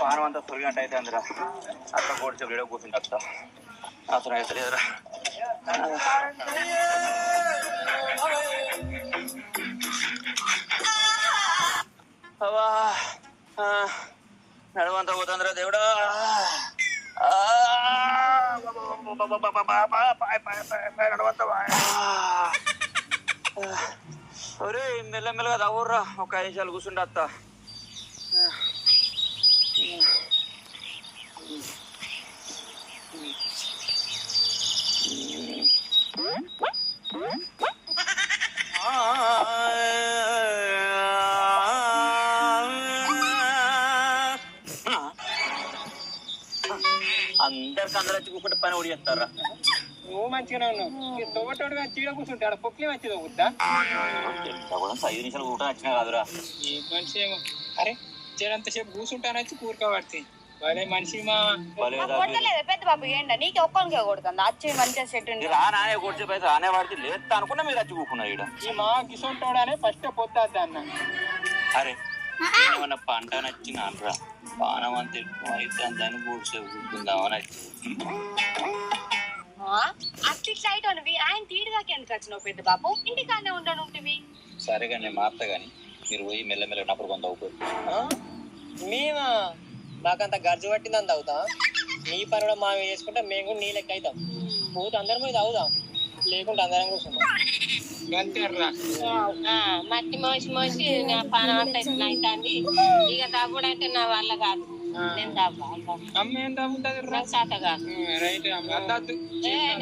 పానం అంతా తొలిగంట అయితే అందరా అక్క కోడి చెప్పు ఏడో కూర్చుంటే అత్త అసలు అయితే లేదురా. అవా నడవంతా పోతుందిరా దేవుడా. నడవంతా ఒరే మెల్లమెల్లగా తవ్వుర్రా. ఒక 5 నిమిషాలు కూర్చుంటే అత్త. అందరికి వచ్చి కూకుంటే పని ఓడి చేస్తారా? నువ్వు మంచిగానే ఉన్నావు. తొవ్వటోడుగా చీడ కూర్చుంటాడు. పొక్కి మంచిది అవుద్దా? 5 నిమిషాలు కూట వచ్చినా కాదురా. ఏ మనిషి ఏమో. అరే చీడంతసేపు కూర్చుంటానొచ్చి కూరుకోబడుతుంది. భలే మనిషి మా పెద్ద బాబు ఏంట నీకు ఒక్కరికే కొడుతుంది. వచ్చి మంచిగా సెట్ రానే కొడితే రానే వాడితే లేస్తా అనుకున్నా మీరు వచ్చి కూకున్నా ఇక్కడ. ఈ మా గిసొంటోడనే ఫస్ట్ పొద్దు అన్న. అరే ఏమన్నా పంట నచ్చిన అనరా పానం అంత ఎక్కువ అయితే దాన్ని బూడ్సే కూర్చుందామని వచ్చి అట్లా అయితే ఆయన తీడిదాకా ఎందుకు వచ్చినావు పెద్ద బాబు? ఇంటికానే ఉండను ఉంటుంది. సరే కానీ నేను మారుతా కానీ మీరు పోయి మెల్లమెల్ల నప్పుడు కొంత అవుతుంది. మేమా మాకంత గర్జు పట్టిందని తాగుతాం. నీ పని కూడా మేము చేసుకుంటే మేము కూడా నీ లెక్క అవుతాం. పోతే అందరం మీద తాగుదాం, లేకుంటే అందరం కూర్చుంటాం. మట్టి మోసి మోసి నా పానం అంతా ఇట్లా అవుతుంది. ఇక తగ్గుడు అంటే నా వల్ల కాదు. నేను తవ్వ అమ్మ ఏం తగ్గుతుంది నాకు శాత కాదు.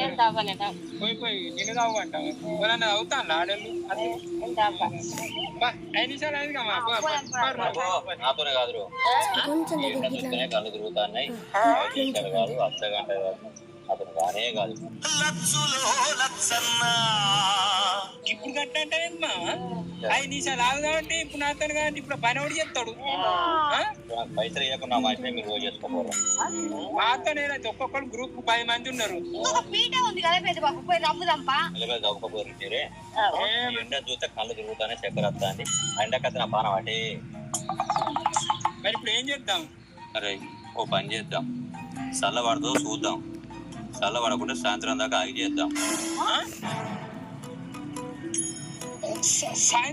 నేను తవ్వలే పోయి పోయి నిన్ను తాగుంటాం. ఎవరన్నా అవుతాను ఆడళ్ళు నేను తవ్వ 5 నిమిషాలు అయింది కమ్మా. నాతోనే కాదు చూస్తేనే కళ్ళు తిరుగుతున్నాయి. కాదు అర్ధగంట కాదు అతను కానే కాదు. ఇప్పుడు కట్టంటే మా 5 నిమిషాలు ఆగుదామంటే ఇప్పుడు నాతో కాబట్టి ఇప్పుడు పని ఒకటి చెప్తాడు. పైసలు ఇవ్వకుండా మా ఇంట్లో మీరు రోజు చేసుకోపోరు. మాతో నేనైతే ఒక్కొక్కరు గ్రూప్ 10 మంది ఉన్నారు. చదువుకోపోరు మీరే. ఎండ చూస్తే కళ్ళు తిరుగుతానే చక్కెర వస్తా అండి. ఎండకత్త నా పానం అంటే మరి ఇప్పుడు ఏం చేద్దాం? అరే ఓ పని చేద్దాం, చల్లబడతో చూద్దాం. చల్లబడకుండా సాయంత్రం దాకా ఆగి చేద్దాం. సాయంత్రం